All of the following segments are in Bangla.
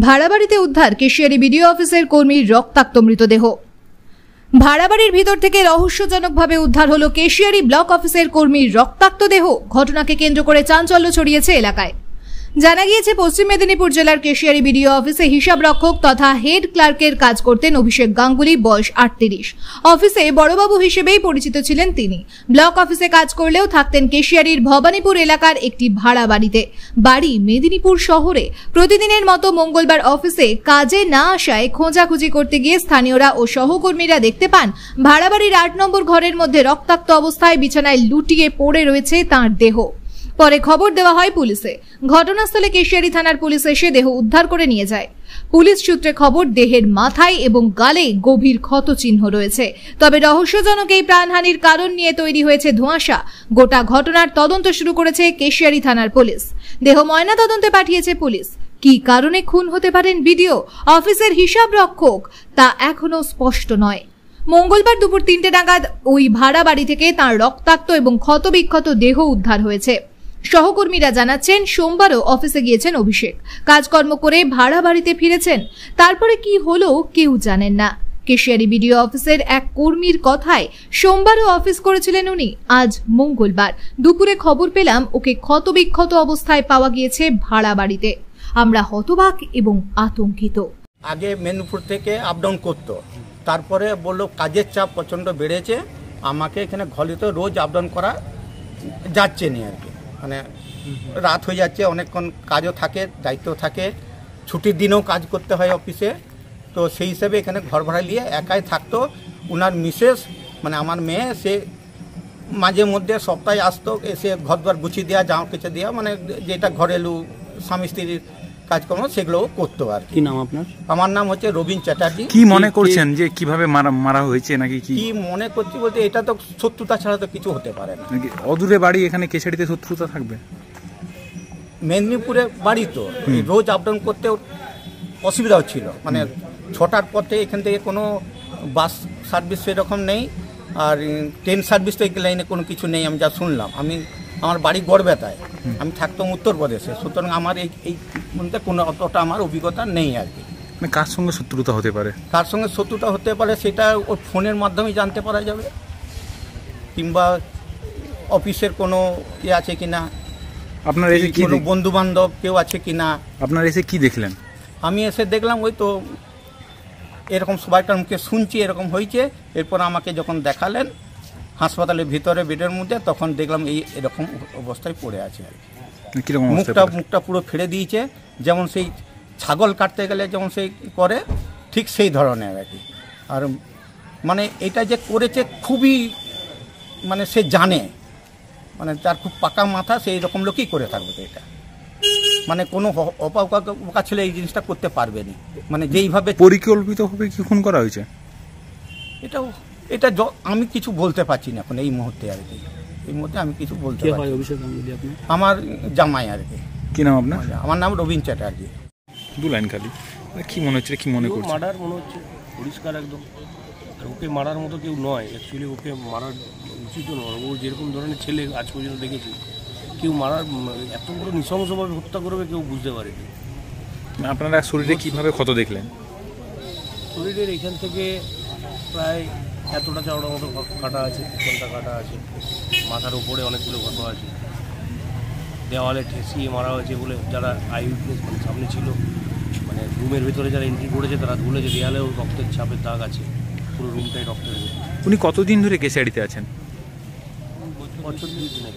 ভাড়াবাড়িতে উদ্ধার কেশিয়ারি বিডিও অফিসের কর্মীর রক্তাক্ত মৃতদেহ। ভাড়াবাড়ির ভিতর থেকে রহস্যজনকভাবে উদ্ধার হলো কেশিয়ারি ব্লক অফিসের কর্মীর রক্তাক্ত দেহ। ঘটনাকে কেন্দ্র করে চাঞ্চল্য ছড়িয়েছে এলাকায়। জানা গিয়েছে, পশ্চিম মেদিনীপুর জেলার কেশিয়ারি বিডিও অফিসে হিসাব রক্ষক তথা হেড ক্লার্কের কাজ করতেন অভিষেক গাঙ্গুলি, বয়স 38। অফিসে বড়বাবু হিসেবেই পরিচিত ছিলেন তিনি। ব্লক অফিসে কাজ করলেও থাকতেন কেশিয়ারির ভবানীপুর এলাকার একটি ভাড়া বাড়িতে। বাড়ি মেদিনীপুর শহরে। প্রতিদিনের মতো মঙ্গলবার অফিসে কাজে না আসায় খোঁজাখুঁজি করতে গিয়ে স্থানীয়রা ও সহকর্মীরা দেখতে পান ভাড়া বাড়ির 8 নম্বর ঘরের মধ্যে রক্তাক্ত অবস্থায় বিছানায় লুটিয়ে পড়ে রয়েছে তাঁর দেহ। পরে খবর দেওয়া হয় পুলিশে। ঘটনাস্থলে কেশিয়ারি থানার পুলিশ এসে দেহ উদ্ধার করে নিয়ে যায়। পুলিশ সূত্রে খবর, দেহের মাথায় এবং গালে গভীর ক্ষতচিহ্ন রয়েছে। তবে রহস্যজনক এই প্রাণহানির কারণ নিয়ে তৈরি হয়েছে ধোঁয়াশা। গোটা ঘটনার তদন্ত শুরু করেছে কেশিয়ারি থানার পুলিশ। দেহ ময়না তদন্তে পাঠিয়েছে পুলিশ। কি কারণে খুন হতে পারেন বিডিও অফিসের হিসাব রক্ষক তা এখনো স্পষ্ট নয়। মঙ্গলবার দুপুর 3টে নাগাদ ওই ভাড়া বাড়ি থেকে তাঁর রক্তাক্ত এবং ক্ষতবিক্ষত দেহ উদ্ধার হয়েছে। সহকর্মীরা জানাচ্ছেন, সোমবারও অফিসে গিয়েছেন অভিষেক। কাজকর্ম করে ভাড়া বাড়িতে ফিরেছেন। তারপরে কি হলো কেউ জানেন না। কেশিয়ারি বিডিও অফিসের এক কর্মীর কথায় সোমবারও অফিস করেছিলেন উনি। আজ মঙ্গলবার দুপুরে খবর পেলাম ওকে ক্ষতবিক্ষত অবস্থায় পাওয়া গিয়েছে ভাড়া বাড়িতে। আমরা হতবাক এবং আতঙ্কিত। আগে মেদিনীপুর থেকে আপ ডাউন করতো, তারপরে বললো কাজের চাপ প্রচণ্ড বেড়েছে, আমাকে এখানে ঘলিতে রোজ আপ ডাউন করা যাচ্ছে না আর কি। মানে রাত হয়ে যাচ্ছে, অনেকক্ষণ কাজও থাকে, দায়িত্ব থাকে, ছুটির দিনেও কাজ করতে হয় অফিসে। তো সেই হিসেবে এখানে ঘর ভাড়া নিয়ে একাই থাকতো। ওনার মিসেস মানে আমার মেয়ে, সে মাঝে মধ্যে সপ্তাহে আসতো, এসে ঘর দ্বার গুছিয়ে দেওয়া, জামা কেচে দেওয়া, মানে যেটা ঘরেলু স্বামী স্ত্রীর কাজকর্ম সেগুলোও করতো আর কি। নাম আপনার? আমার নাম হচ্ছে রবীন চ্যাটার্জি। কি মনে করছেন যে কিভাবে মারা হয়েছে, নাকি কি মনে করছি বলতে এটা তো শত্রুতা ছাড়া তো কিছু হতে পারে না। অদূরে বাড়ি, এখানে কেশিয়ারিতে শত্রুতা থাকবে? মেদিনীপুরে বাড়ি তো রোজ আপ ডাউন করতে অসুবিধা হচ্ছিল। মানে 6টার পর থেকে এখান থেকে কোনো বাস সার্ভিস সেরকম নেই, আর ট্রেন সার্ভিস তো এই লাইনে কোনো কিছু নেই আমি যা শুনলাম। আমার বাড়ি গড়বেতায়, আমি থাকতাম উত্তরপ্রদেশে, সুতরাং আমার এই মধ্যে কোনো অতটা আমার অভিজ্ঞতা নেই আর কি। কার সঙ্গে শত্রুতা হতে পারে? কার সঙ্গে শত্রুতা হতে পারে সেটা ওর ফোনের মাধ্যমে জানতে পারা যাবে, কিংবা অফিসের কোনো ইয়ে আছে কিনা, আপনার এসে কি বন্ধু বান্ধব কেউ আছে কিনা। আপনার এসে কি দেখলেন? আমি এসে দেখলাম ওই তো এরকম সবাইকার মুখে শুনছি এরকম হয়েছে। এরপর আমাকে যখন দেখালেন হাসপাতালের ভিতরে বেডের মধ্যে, তখন দেখলাম এরকম অবস্থায় পড়ে আছে আর কি। মুখটা পুরো ফেড়ে দিয়েছে, যেমন সেই ছাগল কাটতে গেলে যেমন সেই করে ঠিক সেই ধরনের আর কি। আর মানে এটা যে করেছে খুবই, মানে সে জানে, মানে তার খুব পাকা মাথা, সেই রকম লোকই করে থাকবে তো এটা। মানে কোনো অপাকা ছেলে এই জিনিসটা করতে পারবে না। মানে যেইভাবে পরিকল্পিতভাবে কি খুন করা হয়েছে, এটা আমি কিছু বলতে পারছি না এখন এই মুহূর্তে আর কি। এই মুহূর্তে আমি কিছু বলতে পারছি। অভিষেক গাঙ্গুলি আপনি? আমার জামাই আর কি। কি নাম আপনার? আমার নাম রবীন চ্যাটার্জি। 2 লাইন খালি। কি মনে হচ্ছে, কি মনে করছে? মার্ডার মনে হচ্ছে, পরিষ্কার একদম। আর ওকে মারার মতো কেউ নয় অ্যাকচুয়ালি, ওকে মারার উচিত নয়। ও যেরকম ধরনের ছেলে আজ পর্যন্ত দেখেছি, কেউ মারার এত বড় নৃশংসভাবে হত্যা করবে কেউ বুঝতে পারেনি। আপনারা শরীরে কিভাবে ক্ষত দেখলেন? শরীরের এখান থেকে প্রায় এতটা চওড়া মতো কাটা আছে, কোনটা কাটা আছে, মাথার উপরে অনেকগুলো ক্ষত আছে, দেওয়ালে ঠেসিয়ে মারা হয়েছে বলে যারা আইউইটনেস সামনে ছিল, মানে রুমের ভেতরে যারা এন্ট্রি করেছে তারা বলেছে দেওয়ালেও রক্তের ছাপের দাগ আছে, পুরো রুমটাই রক্তের। উনি কতদিন ধরে কেশিয়ারিতে আছেন? বছর 2 দিনের।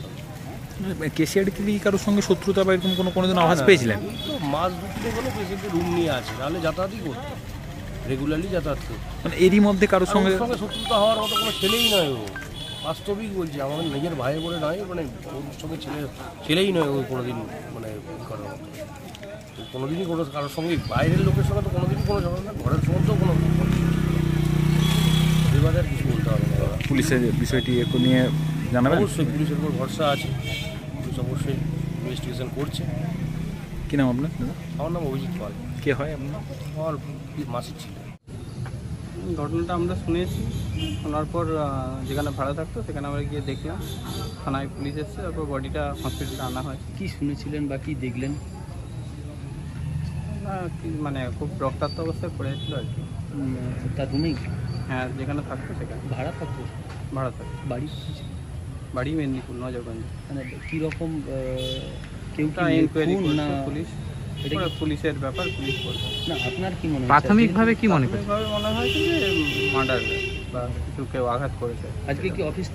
কেশিয়ারিতে কি কারোর সঙ্গে শত্রুতা বা এরকম কোনোদিন আভাস পেয়েছিলেন? তো মাস 2 দিনে কোনো পেশেন্টের রুম নিয়ে আছে, তাহলে যাতায়াতই করতো, রেগুলারলি যাতায়াত করতো। মানে এরই মধ্যে কারোর সঙ্গে শত্রুতা হওয়ার মতো কোনো ছেলেই নয় ও, বাস্তবিক বলছি, আমাদের নিজের ভাই বলে নয়, মানে ওর সঙ্গে ছেলেই নয় ও কোনোদিন, মানে করার মতো কোনোদিনই কোনো কারোর সঙ্গে, বাইরের লোকের সঙ্গে তো কোনোদিনই কোনো ঝগড়া না, ঘরের সঙ্গেও কোনো বিবাদ আর কিছু বলতে হবে না। পুলিশের বিষয়টি নিয়ে জানাবেন? অবশ্যই পুলিশের উপর ভরসা আছে, পুলিশ অবশ্যই ইনভেস্টিগেশন করছে। কি নাম আপনার? আমার নাম অভিজিৎ পাল। কে হয় আপনার? আমার মাসির ছিল। ঘটনাটা আমরা শুনেছি, শোনার পর যেখানে ভাড়া থাকতো সেখানে আমরা গিয়ে দেখলাম, থানায় পুলিশ এসছে, তারপর বডিটা হসপিটালে আনা হয়। কি শুনেছিলেন বা কি দেখলেন? মানে খুব রক্তাক্ত অবস্থায় পড়ে ছিল আর কি। তার রুমেই হ্যাঁ, যেখানে থাকতো সেখানে ভাড়া থাকতো, ভাড়া থাকতো। বাড়ি বাড়ি মেদিনীপুর, নজরগঞ্জ। মানে কীরকম কেউ ওটা এনকোয়ারি খুন না করছে পুলিশ, এটা ওটা পুলিশের ব্যাপার, পুলিশ করবে। না আপনার কি মনে হয় প্রাথমিকভাবে কি মনে করছেন? প্রাথমিকভাবে মনে হয় যে মার্ডার বা কিছু কেউ আঘাত করেছে। আজকে কি অফিসে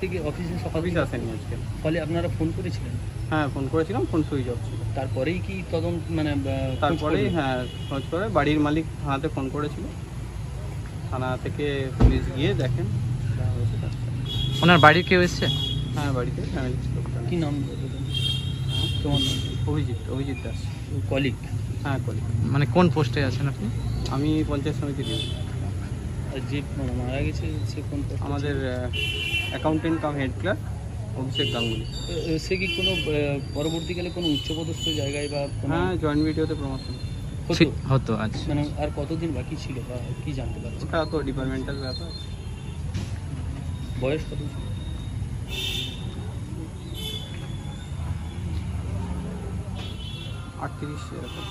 সকাল অফিস থেকে আসেনি আজকে। ফলে আপনারা ফোন করেছিলেন? হ্যাঁ, ফোন করেছিলাম, ফোন সুইচ অফ ছিল। তারপরেই কি তদন্ত মানে খোঁজ তারপরেই করলেন? হ্যাঁ খোঁজ করে বাড়ির মালিক থানাতে ফোন করেছিল, থানা থেকে পুলিশ গিয়ে দেখেন যা হয়েছে তার। ওনার বাড়ির কেউ এসছে? হ্যাঁ, বাড়িতে ফ্যামিলি ছিল। কি নাম বললেন? তোমার নাম? অভিজিৎ দাস। কলিগ? হ্যাঁ, করি। মানে কোন পোস্টে আছেন আপনি? আমি পঞ্চায়েত সমিতি দিই। আর যে মারা গেছে সে কোন post এ আমাদের অ্যাকাউন্টেন্ট কাম হেড ক্লার্ক অভিষেক গাঙ্গুলি। ছিল? সে কি কোনো পরবর্তীকালে কোনো উচ্চপদস্থ জায়গায় বা কোনো হ্যাঁ, জয়েন্ট ভিডিওতে প্রমোশন। হতো? হতো আচ্ছা। মানে আর কতদিন বাকি ছিল বা কি জানতে পারছি? ওটা তো ডিপার্টমেন্টাল ব্যাপার। বয়স কত ছিল? 38 এরকম।